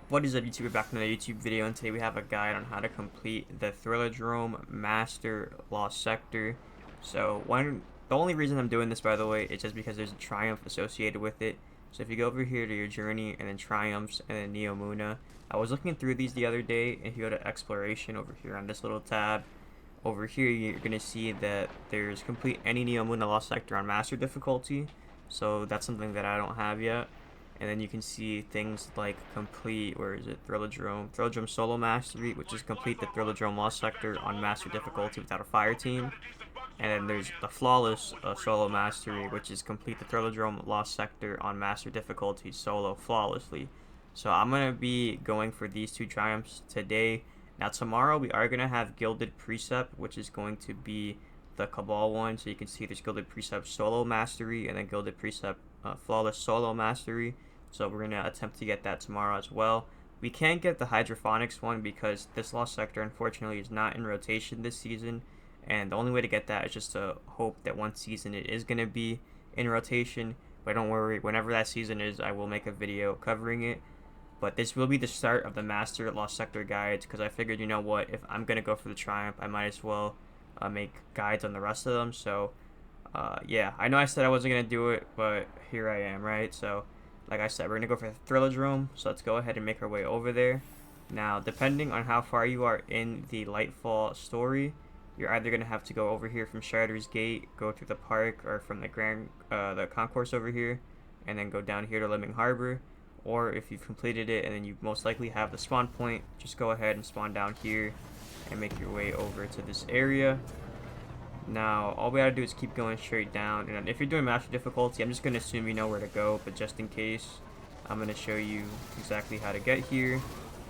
What is up, YouTube? We're back with another YouTube video, and today we have a guide on how to complete the Thrilladrome Master Lost Sector. The only reason I'm doing this, by the way, is just because there's a triumph associated with it. So if you go over here to your journey, and then triumphs, and then Neomuna, I was looking through these the other day, and if you go to exploration over here on this little tab, over here you're gonna see that there's complete any Neomuna Lost Sector on Master difficulty. So that's something that I don't have yet. And then you can see things like complete, where is it, Thrilladrome Solo Mastery, which is complete the Thrilladrome Lost Sector on Master difficulty without a fire team. And then there's the Flawless Solo Mastery, which is complete the Thrilladrome Lost Sector on Master difficulty solo flawlessly. So I'm going to be going for these two triumphs today. Now tomorrow we are going to have Gilded Precept, which is going to be the Cabal one. So you can see there's Gilded Precept Solo Mastery and then Gilded Precept Flawless Solo Mastery. So we're going to attempt to get that tomorrow as well. We can't get the Hydrophonics one because this Lost Sector unfortunately is not in rotation this season. And the only way to get that is just to hope that one season it is going to be in rotation. But don't worry, whenever that season is, I will make a video covering it. But this will be the start of the Master Lost Sector guides, because I figured, you know what, if I'm going to go for the Triumph, I might as well make guides on the rest of them. So, yeah, I know I said I wasn't going to do it, but here I am, right? So, like I said, we're going to go for the Thrilladrome, so let's go ahead and make our way over there. Now, depending on how far you are in the Lightfall story, you're either going to have to go over here from Shredder's Gate, go through the park, or from the concourse over here, and then go down here to Lemming Harbor. Or if you've completed it and then you most likely have the spawn point, just go ahead and spawn down here and make your way over to this area. Now, all we gotta do is keep going straight down, and if you're doing Master difficulty, I'm just gonna assume you know where to go, but just in case, I'm gonna show you exactly how to get here. You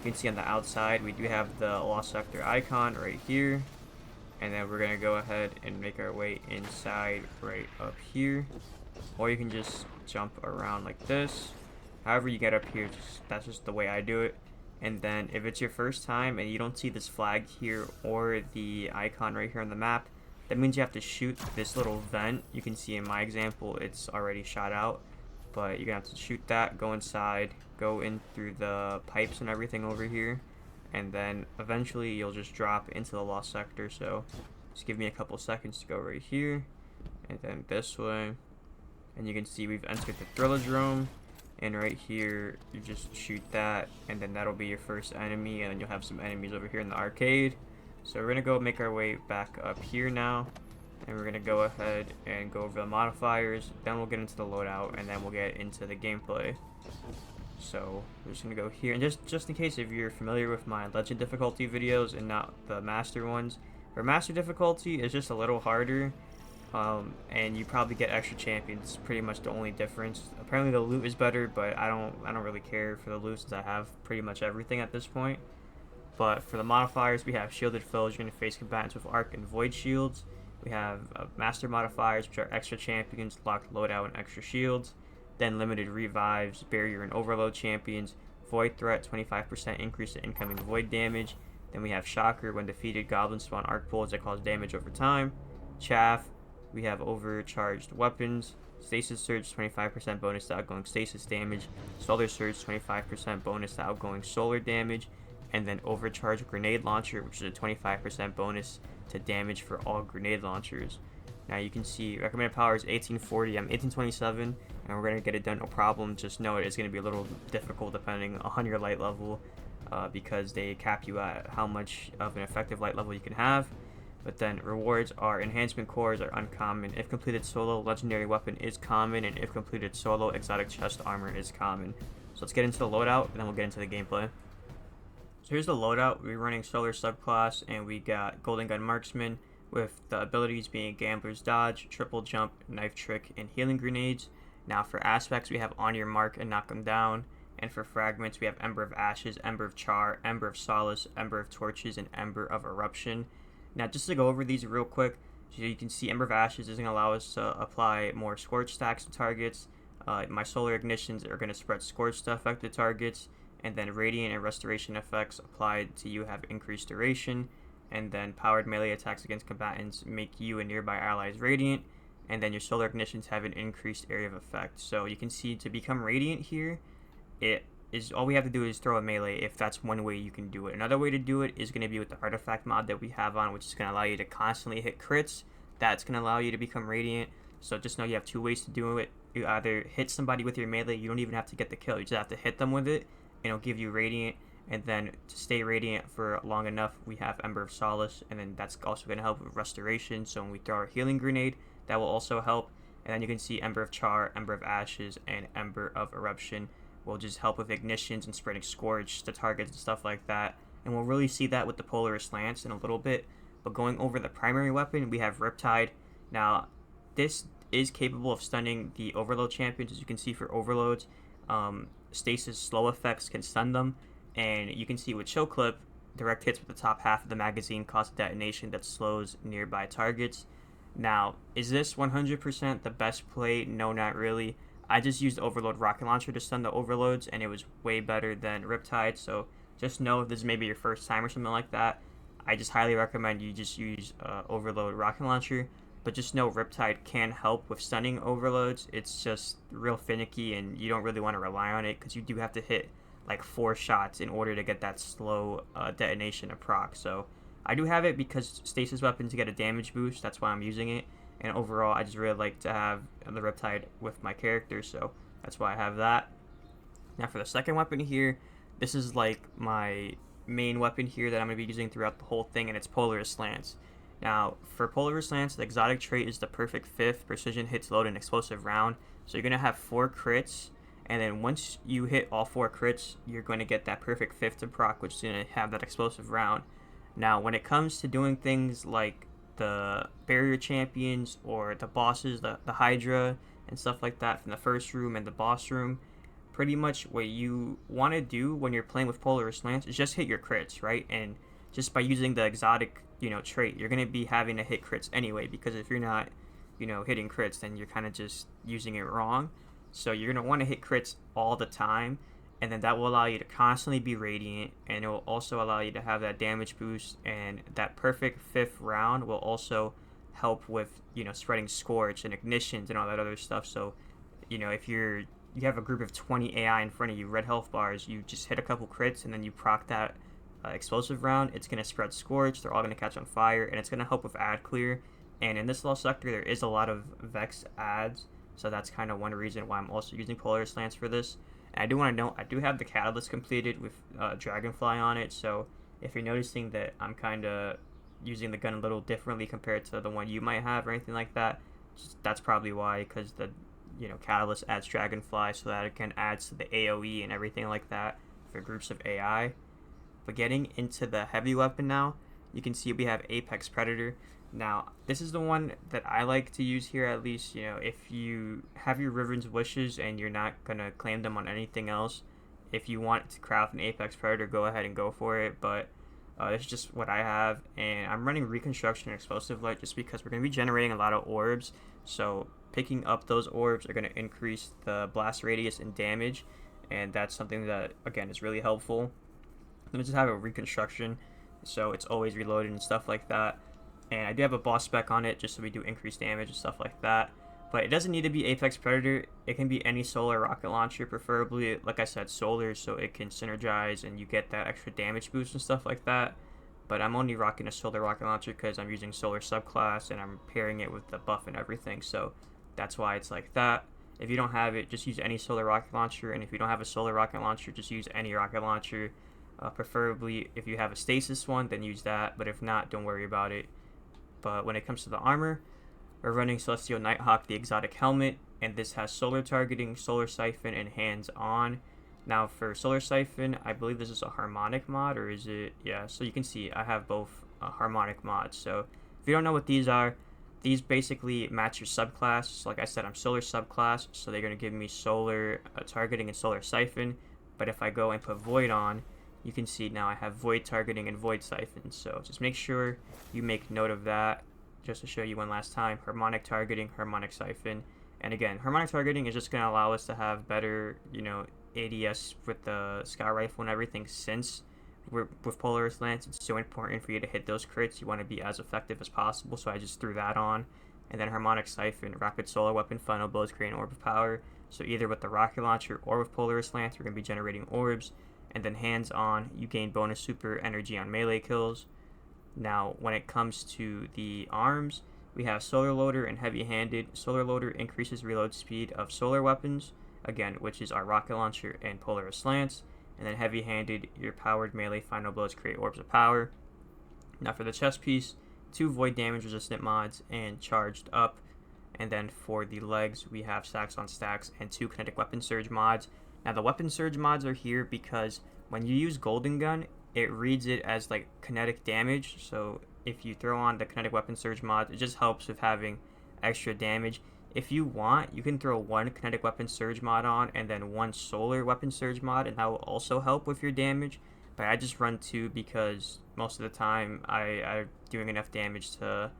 can see on the outside, we do have the Lost Sector icon right here, and then we're gonna go ahead and make our way inside right up here, or you can just jump around like this. However you get up here, that's just the way I do it. And then if it's your first time and you don't see this flag here or the icon right here on the map, that means you have to shoot this little vent. You can see in my example, it's already shot out, but you're gonna have to shoot that, go inside, go in through the pipes and everything over here, and then eventually you'll just drop into the Lost Sector. So just give me a couple seconds to go right here, and then this way, and you can see we've entered the Thrilladrome. And right here, you just shoot that, and then that'll be your first enemy, and then you'll have some enemies over here in the arcade. So we're gonna go make our way back up here now, and we're gonna go ahead and go over the modifiers, then we'll get into the loadout, and then we'll get into the gameplay. So we're just gonna go here, and just in case if you're familiar with my Legend difficulty videos and not the Master ones, for Master difficulty it's just a little harder. And you probably get extra champions. Pretty much the only difference. Apparently the loot is better, but I don't really care for the loot since I have pretty much everything at this point. But for the modifiers, we have shielded foes. You're going to face combatants with arc and void shields. We have master modifiers, which are extra champions, locked loadout, and extra shields. Then limited revives, barrier and overload champions. Void threat, 25% increase in incoming void damage. Then we have shocker. When defeated, goblins spawn arc pulls that cause damage over time. Chaff. We have overcharged weapons, stasis surge, 25% bonus to outgoing stasis damage, solar surge, 25% bonus to outgoing solar damage, and then overcharged grenade launcher, which is a 25% bonus to damage for all grenade launchers. Now you can see recommended power is 1840, I'm 1827, and we're going to get it done no problem. Just know it's going to be a little difficult depending on your light level, because they cap you at how much of an effective light level you can have. But then rewards are enhancement cores are uncommon. If completed solo, legendary weapon is common, and if completed solo, exotic chest armor is common. So let's get into the loadout, and then we'll get into the gameplay. So here's the loadout. We're running solar subclass, and we got golden gun marksman with the abilities being gambler's dodge, triple jump, knife trick, and healing grenades. Now for aspects, we have on your mark and knock them down. And for fragments, we have ember of ashes, ember of char, ember of solace, ember of torches, and ember of eruption. Now, just to go over these real quick, so you can see Ember of Ashes is going to allow us to apply more Scorch stacks to targets. My Solar Ignitions are going to spread Scorch to affected targets. And then Radiant and Restoration effects applied to you have increased duration. And then Powered Melee attacks against combatants make you and nearby allies Radiant. And then your Solar Ignitions have an increased area of effect. So you can see to become Radiant here, it is all we have to do is throw a melee if that's one way you can do it. Another way to do it is going to be with the artifact mod that we have on, which is going to allow you to constantly hit crits. That's going to allow you to become radiant. So just know you have two ways to do it. You either hit somebody with your melee, you don't even have to get the kill, you just have to hit them with it, and it'll give you radiant. And then to stay radiant for long enough, we have Ember of Solace, and then that's also going to help with restoration. So when we throw our healing grenade, that will also help. And then you can see Ember of Char, Ember of Ashes, and Ember of Eruption will just help with ignitions and spreading Scourge to targets and stuff like that. And we'll really see that with the Polaris Lance in a little bit. But going over the primary weapon, we have Riptide. Now, this is capable of stunning the Overload champions, as you can see for Overloads. Stasis slow effects can stun them. And you can see with Chill Clip, direct hits with the top half of the magazine cause a detonation that slows nearby targets. Now, is this 100% the best play? No, not really. I just used Overload Rocket Launcher to stun the Overloads, and it was way better than Riptide. So just know if this is maybe your first time or something like that, I just highly recommend you just use Overload Rocket Launcher. But just know Riptide can help with stunning Overloads. It's just real finicky, and you don't really want to rely on it because you do have to hit like 4 shots in order to get that slow detonation of proc. So I do have it because stasis weapons get a damage boost. That's why I'm using it. And overall, I just really like to have the Riptide with my character, so that's why I have that. Now for the second weapon here, this is like my main weapon here that I'm going to be using throughout the whole thing, and it's Polaris Lance. Now for Polaris Lance, the exotic trait is the perfect fifth. Precision hits load an explosive round. So you're going to have 4 crits, and then once you hit all 4 crits, you're going to get that perfect fifth to proc, which is going to have that explosive round. Now when it comes to doing things like the barrier champions or the bosses, the Hydra and stuff like that from the first room and the boss room, pretty much what you want to do when you're playing with Polaris Lance is just hit your crits, right? And just by using the exotic, trait, you're going to be having to hit crits anyway, because if you're not, hitting crits, then you're kind of just using it wrong. So you're going to want to hit crits all the time, and then that will allow you to constantly be radiant, and it will also allow you to have that damage boost, and that perfect fifth round will also help with spreading Scorch and ignitions and all that other stuff. So if you have a group of 20 AI in front of you, red health bars, you just hit a couple crits and then you proc that explosive round, it's going to spread Scorch, they're all going to catch on fire, and it's going to help with ad clear. And in this lost sector, there is a lot of Vex ads, so that's kind of one reason why I'm also using Polaris Lance for this. And I do want to note, I do have the Catalyst completed with Dragonfly on it, so if you're noticing that I'm kind of using the gun a little differently compared to the one you might have or anything like that, that's probably why, because the Catalyst adds Dragonfly, so that it can add to the AoE and everything like that for groups of AI. But getting into the heavy weapon now, you can see we have Apex Predator. Now, this is the one that I like to use here, at least, if you have your Riven's Wishes and you're not going to claim them on anything else. If you want to craft an Apex Predator, go ahead and go for it, but this is just what I have, and I'm running Reconstruction and Explosive Light just because we're going to be generating a lot of orbs, so picking up those orbs are going to increase the blast radius and damage, and that's something that, again, is really helpful. Let me just have a Reconstruction, so it's always reloaded and stuff like that. And I do have a boss spec on it just so we do increased damage and stuff like that. But it doesn't need to be Apex Predator. It can be any solar rocket launcher, preferably, like I said, solar, so it can synergize and you get that extra damage boost and stuff like that. But I'm only rocking a solar rocket launcher because I'm using solar subclass and I'm pairing it with the buff and everything. So that's why it's like that. If you don't have it, just use any solar rocket launcher. And if you don't have a solar rocket launcher, just use any rocket launcher. Preferably, if you have a stasis one, then use that. But if not, don't worry about it. But when it comes to the armor, we're running Celestial Nighthawk, the exotic helmet, and this has solar targeting, solar siphon, and hands on. Now for solar siphon, I believe this is a harmonic mod, or is it? Yeah, so you can see I have both harmonic mods. So if you don't know what these are, these basically match your subclass. So like I said, I'm solar subclass, so they're going to give me solar targeting and solar siphon. But if I go and put void on, you can see now I have void targeting and void siphon. So just make sure you make note of that. Just to show you one last time, harmonic targeting, harmonic siphon. And again, harmonic targeting is just going to allow us to have better, ADS with the Sky Rifle and everything, since with Polaris Lance, it's so important for you to hit those crits. You want to be as effective as possible, so I just threw that on. And then harmonic siphon, rapid solar weapon, final blows, create an orb of power. So either with the rocket launcher or with Polaris Lance, we're going to be generating orbs. And then hands-on, you gain bonus super energy on melee kills. Now, when it comes to the arms, we have Solar Loader and Heavy Handed. Solar Loader increases reload speed of solar weapons, again, which is our rocket launcher and Polaris Lance. And then Heavy Handed, your powered melee final blows create orbs of power. Now for the chest piece, 2 void damage resistant mods and charged up. And then for the legs, we have stacks on stacks and 2 kinetic weapon surge mods. Now the weapon surge mods are here because when you use Golden Gun, it reads it as like kinetic damage. So if you throw on the kinetic weapon surge mod, it just helps with having extra damage. If you want, you can throw 1 kinetic weapon surge mod on and then 1 solar weapon surge mod, and that will also help with your damage. But I just run 2 because most of the time I'm doing enough damage to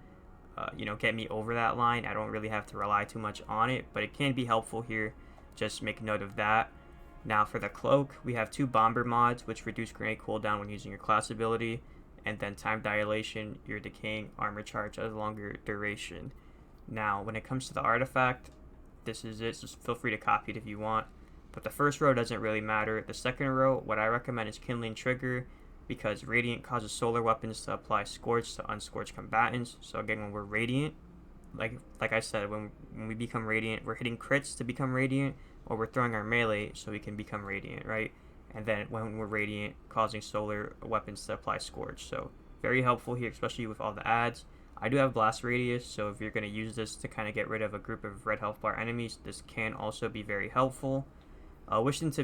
get me over that line. I don't really have to rely too much on it, but it can be helpful here. Just make note of that. Now for the cloak, we have 2 bomber mods, which reduce grenade cooldown when using your class ability, and then time dilation, your decaying armor charge has longer duration. Now when it comes to the artifact, this is it, so feel free to copy it if you want. But the first row doesn't really matter. The second row, what I recommend is Kindling Trigger, because Radiant causes solar weapons to apply Scorch to unscorched combatants. So again, when we're Radiant, like I said, when we become Radiant, we're hitting crits to become Radiant, or we're throwing our melee so we can become Radiant, right? And then when we're Radiant, causing solar weapons to apply Scorch. So very helpful here, especially with all the ads. I do have Blast Radius, so if you're going to use this to kind of get rid of a group of red health bar enemies, this can also be very helpful. From Whence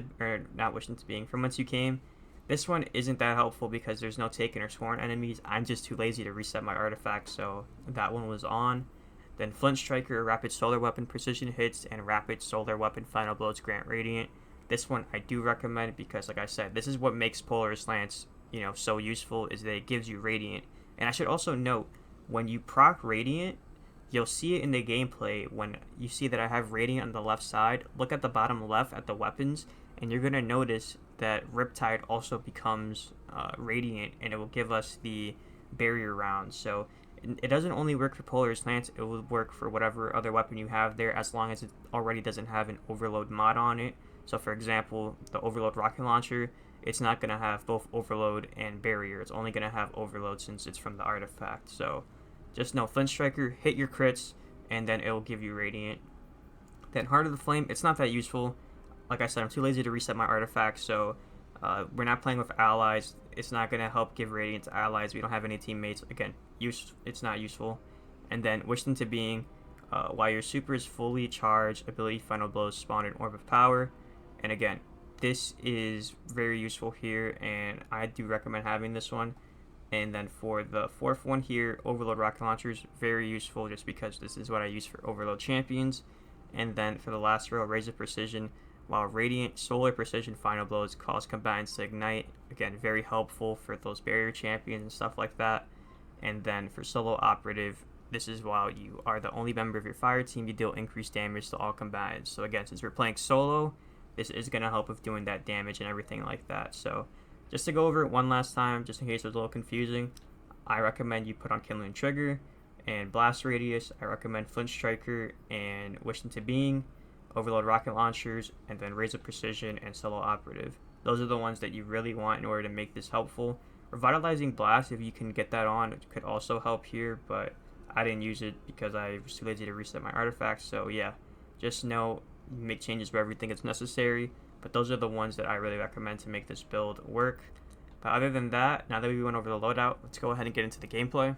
You Came, this one isn't that helpful because there's no taken or sworn enemies. I'm just too lazy to reset my artifact, so that one was on. Then Flint Striker, Rapid Solar Weapon Precision Hits, and Rapid Solar Weapon Final Blows grant Radiant. This one I do recommend because, like I said, this is what makes Polaris Lance, so useful, is that it gives you Radiant. And I should also note, when you proc Radiant, you'll see it in the gameplay when you see that I have Radiant on the left side. Look at the bottom left at the weapons, and you're going to notice that Riptide also becomes Radiant, and it will give us the barrier round. So it doesn't only work for Polaris Lance, it will work for whatever other weapon you have there, as long as it already doesn't have an Overload mod on it. So for example, the Overload Rocket Launcher, it's not going to have both Overload and Barrier. It's only going to have Overload since it's from the artifact. So just know, Flint Striker, hit your crits, and then it will give you Radiant. Then Heart of the Flame, it's not that useful. Like I said, I'm too lazy to reset my artifact, so we're not playing with allies. It's not going to help give Radiant to allies. We don't have any teammates. Again, it's not useful. And then Wished Into Being, while your super is fully charged, ability Final Blows spawn an Orb of Power. And again, this is very useful here, and I do recommend having this one. And then for the fourth one here, Overload Rocket Launchers, very useful just because this is what I use for Overload champions. And then for the last row, Razor Precision, while Radiant Solar Precision Final Blows cause combatants to ignite. Again, very helpful for those barrier champions and stuff like that. And then for Solo Operative, this is while you are the only member of your fire team, you deal increased damage to all combatants. So again, since we're playing solo, this is going to help with doing that damage and everything like that. So just to go over it one last time, just in case it was a little confusing, I recommend you put on Kindling Trigger and Blast Radius. I recommend Flint Striker and Wish Into Being, Overload Rocket Launchers, and then Razor Precision and Solo Operative. Those are the ones that you really want in order to make this helpful. Revitalizing Blast, if you can get that on, it could also help here, but I didn't use it because I was too lazy to reset my artifacts. So yeah, just know, make changes wherever you think it's necessary, but those are the ones that I really recommend to make this build work. But other than that, now that we went over the loadout, let's go ahead and get into the gameplay.